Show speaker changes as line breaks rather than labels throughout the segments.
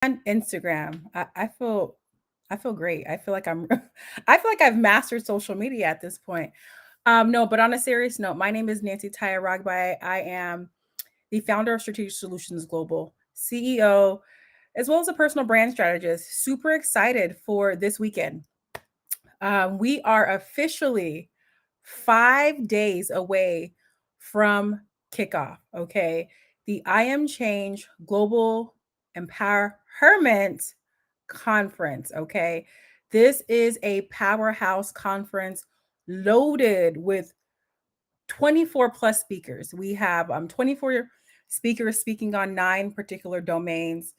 and Instagram. I feel great. I feel like I'm I feel like I've mastered social media at this point. No, but on a serious note, my name is Nancy Taya Ragbai. I am the founder of Strategic Solutions Global, CEO, as well as a personal brand strategist. Super excited for this weekend. We are officially 5 days away from kickoff. Okay. The I Am Change Global EmpowHERment Conference. Okay. This is a powerhouse conference loaded with 24 plus speakers. We have 24 speakers speaking on 9 particular domains.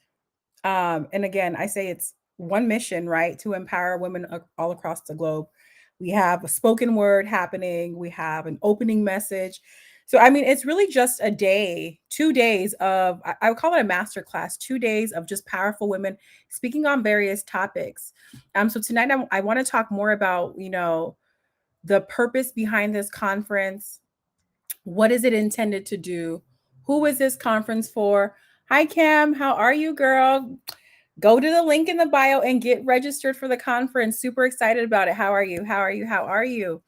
And again, I say it's one mission, right? To empower women all across the globe. We have a spoken word happening, we have an opening message. So, I mean, it's really just a day, 2 days of, I would call it a master class, 2 days of just powerful women speaking on various topics. So tonight I want to talk more about, the purpose behind this conference. What is it intended to do? Who is this conference for? Hi, Cam. How are you, girl? Go to the link in the bio and get registered for the conference. Super excited about it. How are you? How are you? How are you?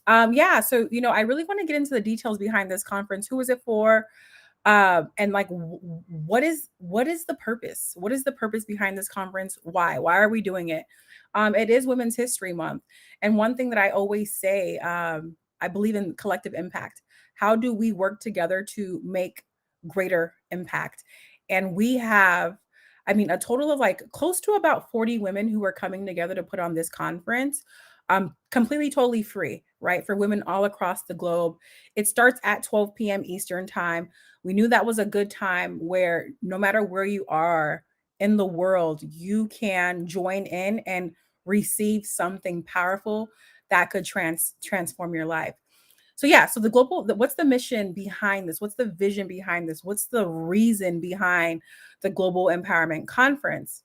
Yeah, so I really want to get into the details behind this conference. Who is it for? And like, what is the purpose? What is the purpose behind this conference? Why are we doing it? It is Women's History Month, and one thing that I always say, I believe in collective impact. How do we work together to make greater impact? And we have, I mean, a total of like close to about 40 women who are coming together to put on this conference. Completely totally free, right? For women all across the globe. It starts at 12 p.m. Eastern time. We knew that was a good time where no matter where you are in the world, you can join in and receive something powerful that could transform your life. So yeah, so what's the mission behind this? What's the vision behind this? What's the reason behind the Global Empowerment Conference?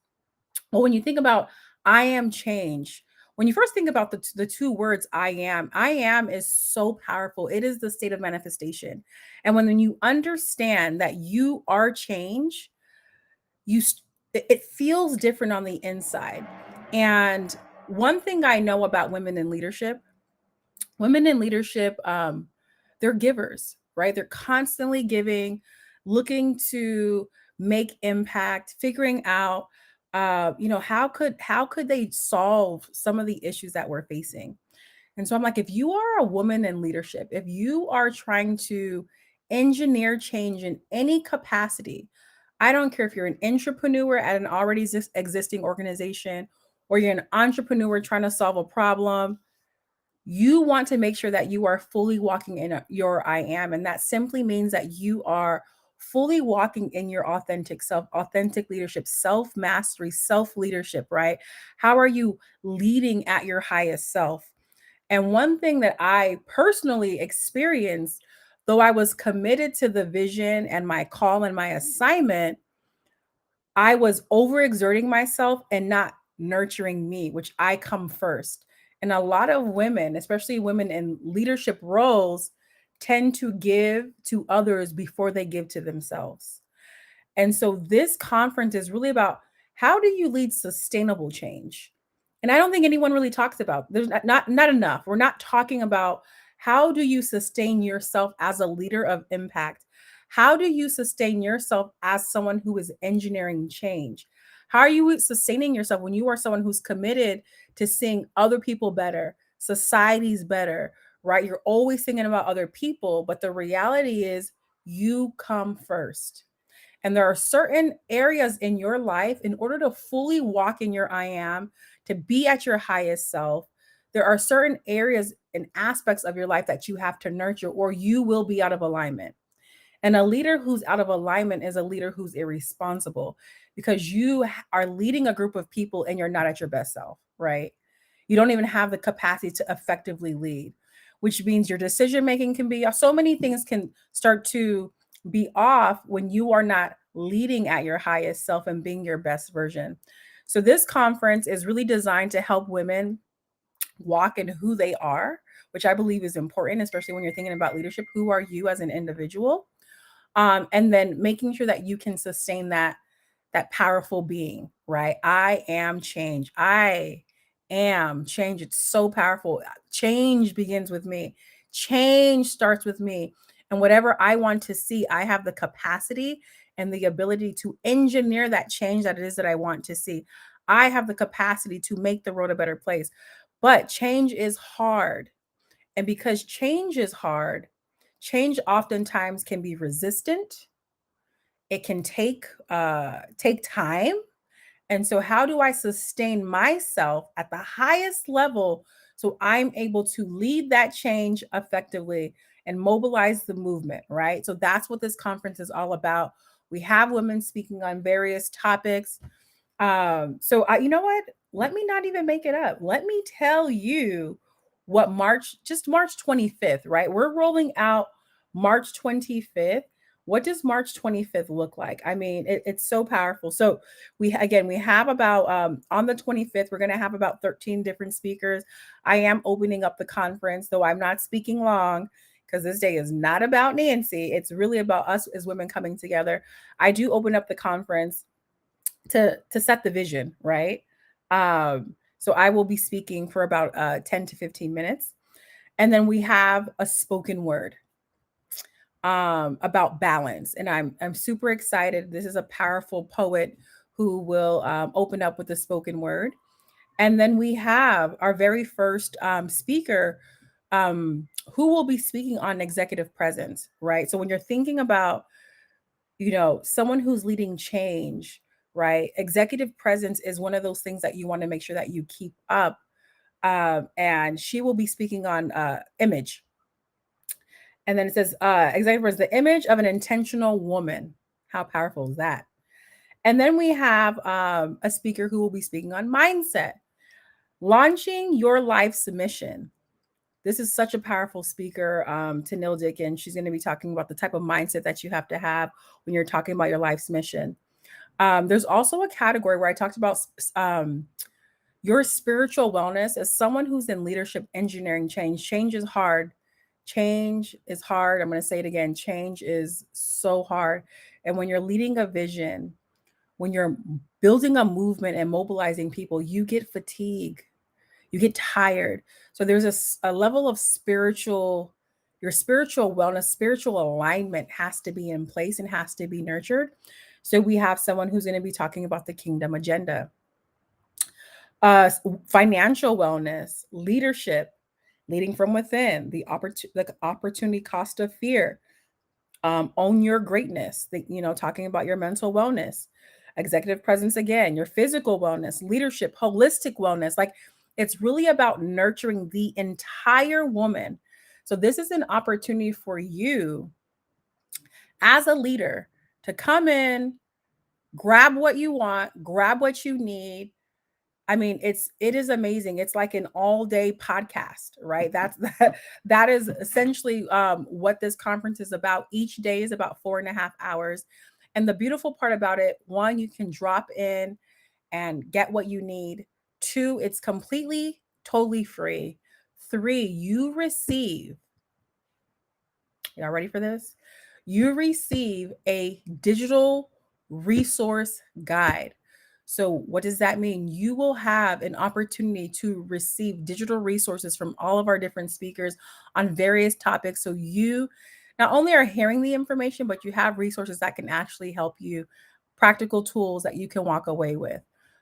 Well, when you think about I am change, when you first think about the two words I am is so powerful. It is the state of manifestation. And when you understand that you are change, it feels different on the inside. And one thing I know about women in leadership, they're givers, right? They're constantly giving, looking to make impact, figuring out, how could they solve some of the issues that we're facing. And so I'm like, if you are a woman in leadership, if you are trying to engineer change in any capacity, I don't care if you're an entrepreneur at an already existing organization or you're an entrepreneur trying to solve a problem, you want to make sure that you are fully walking in your I am. And that simply means that you are fully walking in your authentic self, authentic leadership, self mastery, self leadership, right? How are you leading at your highest self? And one thing that I personally experienced, though I was committed to the vision and my call and my assignment, I was overexerting myself and not nurturing me, which I come first. And a lot of women, especially women in leadership roles, tend to give to others before they give to themselves. And so this conference is really about how do you lead sustainable change? And I don't think anyone really talks about, there's not enough. We're not talking about how do you sustain yourself as a leader of impact? How do you sustain yourself as someone who is engineering change? How are you sustaining yourself when you are someone who's committed to seeing other people better, societies better, right? You're always thinking about other people, but the reality is you come first. And there are certain areas in your life, in order to fully walk in your I am, to be at your highest self, there are certain areas and aspects of your life that you have to nurture, or you will be out of alignment. And a leader who's out of alignment is a leader who's irresponsible because you are leading a group of people and you're not at your best self, right? You don't even have the capacity to effectively lead, which means your decision making can be so many things can start to be off when you are not leading at your highest self and being your best version. So, this conference is really designed to help women walk in who they are, which I believe is important, especially when you're thinking about leadership. Who are you as an individual? And then making sure that you can sustain that powerful being, right? I am change. I am change. It's so powerful. Change begins with me. Change starts with me. And whatever I want to see, I have the capacity and the ability to engineer that change that it is that I want to see. I have the capacity to make the world a better place. But change is hard. And because change is hard, change oftentimes can be resistant. It can take time. And so how do I sustain myself at the highest level so I'm able to lead that change effectively and mobilize the movement, right? So that's what this conference is all about. We have women speaking on various topics. So you know what? Let me not even make it up. Let me tell you what just March 25th, right? We're rolling out March 25th. What does March 25th look like? I mean, it's so powerful. So we have about on the 25th, we're gonna have about 13 different speakers. I am opening up the conference, though I'm not speaking long because this day is not about Nancy. It's really about us as women coming together. I do open up the conference to set the vision, right? So I will be speaking for about 10 to 15 minutes. And then we have a spoken word about balance. And I'm super excited. This is a powerful poet who will open up with the spoken word. And then we have our very first speaker who will be speaking on executive presence, right? So when you're thinking about someone who's leading change, right? Executive presence is one of those things that you want to make sure that you keep up. And she will be speaking on image. And then it says, executive presence, the image of an intentional woman. How powerful is that? And then we have a speaker who will be speaking on mindset, launching your life submission. This is such a powerful speaker, Tanil Dickin. She's going to be talking about the type of mindset that you have to have when you're talking about your life's mission. There's also a category where I talked about your spiritual wellness. As someone who's in leadership, engineering change, change is hard. Change is hard. I'm going to say it again. Change is so hard. And when you're leading a vision, when you're building a movement and mobilizing people, you get fatigue, you get tired. So there's a level of your spiritual wellness, spiritual alignment has to be in place and has to be nurtured. So we have someone who's going to be talking about the kingdom agenda, financial wellness, leadership, leading from within, the opportunity cost of fear, own your greatness, talking about your mental wellness, executive presence again, your physical wellness, leadership, holistic wellness. Like it's really about nurturing the entire woman. So this is an opportunity for you as a leader to come in, grab what you want, grab what you need. I mean, it is amazing. It's like an all-day podcast, right? That is essentially what this conference is about. Each day is about 4.5 hours. And the beautiful part about it, one, you can drop in and get what you need. Two, it's completely, totally free. Three, y'all ready for this? You receive a digital resource guide. So, what does that mean? You will have an opportunity to receive digital resources from all of our different speakers on various topics. So, you not only are hearing the information, but you have resources that can actually help you, practical tools that you can walk away with.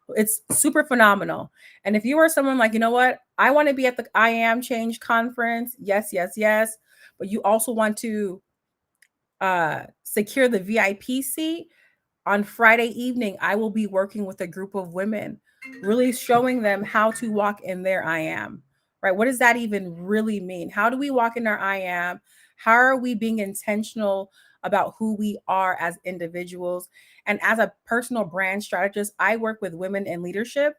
It's super phenomenal. And if you are someone like, you know what, I want to be at the I Am Change conference, yes, yes, yes, but you also want to secure the VIP seat, on Friday evening, I will be working with a group of women, really showing them how to walk in their I am, right? What does that even really mean? How do we walk in our I am? How are we being intentional about who we are as individuals? And as a personal brand strategist, I work with women in leadership.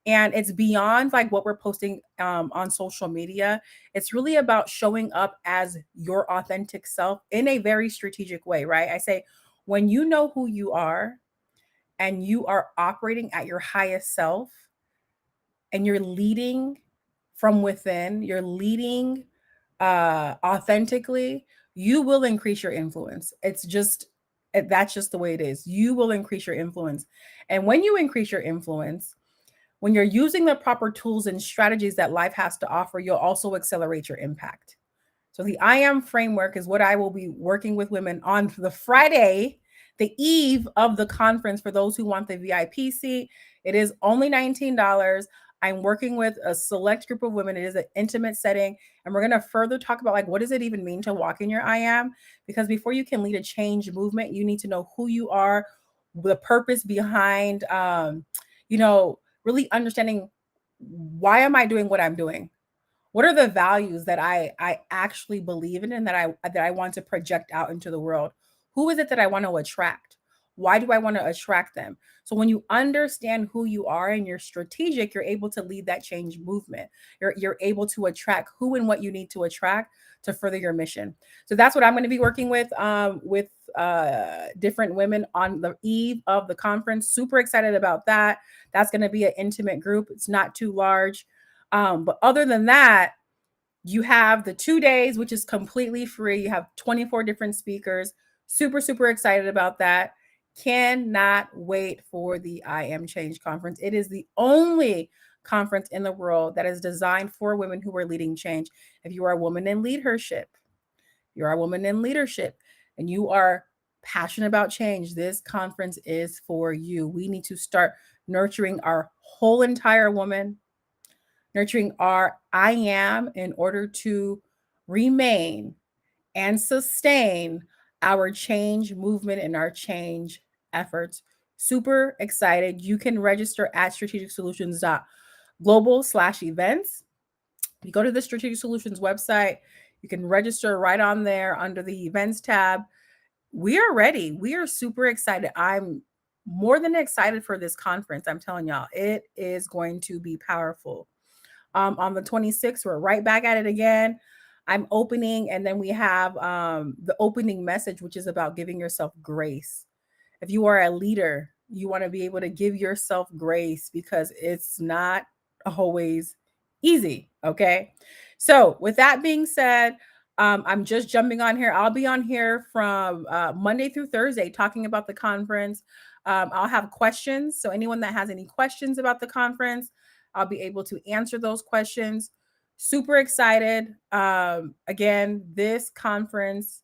And it's beyond like what we're posting on social media. It's really about showing up as your authentic self in a very strategic way, right? I say, when you know who you are and you are operating at your highest self and you're leading from within, you're leading authentically, you will increase your influence. It's just That's just the way it is. You will increase your influence. And when you increase your influence, when you're using the proper tools and strategies that life has to offer, you'll also accelerate your impact. So the I am framework is what I will be working with women on the Friday, the eve of the conference. For those who want the VIP seat, it is only $19. I'm working with a select group of women. It is an intimate setting. And we're going to further talk about, like, what does it even mean to walk in your I am? Because before you can lead a change movement, you need to know who you are, the purpose behind, really understanding, why am I doing what I'm doing? What are the values that I actually believe in and that I want to project out into the world? Who is it that I want to attract? Why do I want to attract them? So when you understand who you are and you're strategic, you're able to lead that change movement. You're able to attract who and what you need to attract to further your mission. So that's what I'm going to be working with different women on the eve of the conference. Super excited about that. That's going to be an intimate group. It's not too large. But other than that, you have the 2 days, which is completely free. You have 24 different speakers. Super, super excited about that. Cannot wait for the I Am Change conference. It is the only conference in the world that is designed for women who are leading change. If you are a woman in leadership, you're a woman in leadership, and you are passionate about change, this conference is for you. We need to start nurturing our whole entire woman, nurturing our I am, in order to remain and sustain our change movement and our change efforts. Super excited. You can register at strategicsolutions.global/events. You go to the Strategic Solutions website, you can register right on there under the events tab. We are ready. We are super excited. I'm more than excited for this conference. I'm telling y'all, it is going to be powerful. On the 26th, we're right back at it again. I'm opening, and then we have the opening message, which is about giving yourself grace. If you are a leader, you want to be able to give yourself grace because it's not always easy. Okay. So, with that being said, I'm just jumping on here. I'll be on here from Monday through Thursday talking about the conference. I'll have questions. So, anyone that has any questions about the conference, I'll be able to answer those questions. Super excited. Again, this conference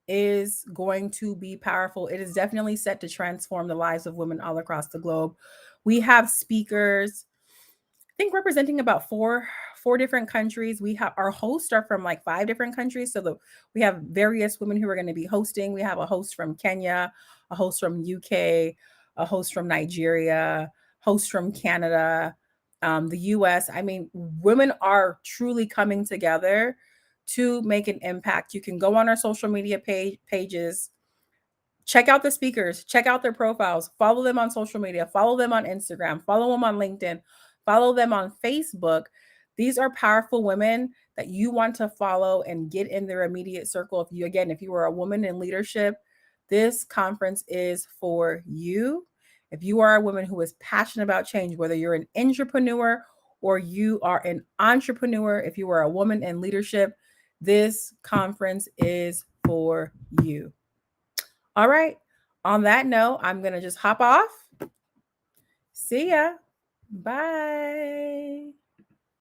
is going to be powerful. It is definitely set to transform the lives of women all across the globe. We have speakers, I think, representing about four different countries. We have our hosts are from like 5 different countries. So we have various women who are going to be hosting. We have a host from Kenya, a host from UK, a host from Nigeria, host from Canada, the US. I mean, women are truly coming together to make an impact. You can go on our social media pages, check out the speakers, check out their profiles, follow them on social media, follow them on Instagram, follow them on LinkedIn, follow them on Facebook. These are powerful women that you want to follow and get in their immediate circle. If you are a woman in leadership, this conference is for you. If you are a woman who is passionate about change, whether you're an entrepreneur or you are an entrepreneur, if you are a woman in leadership, this conference is for you. All right. On that note, I'm going to just hop off. See ya. Bye.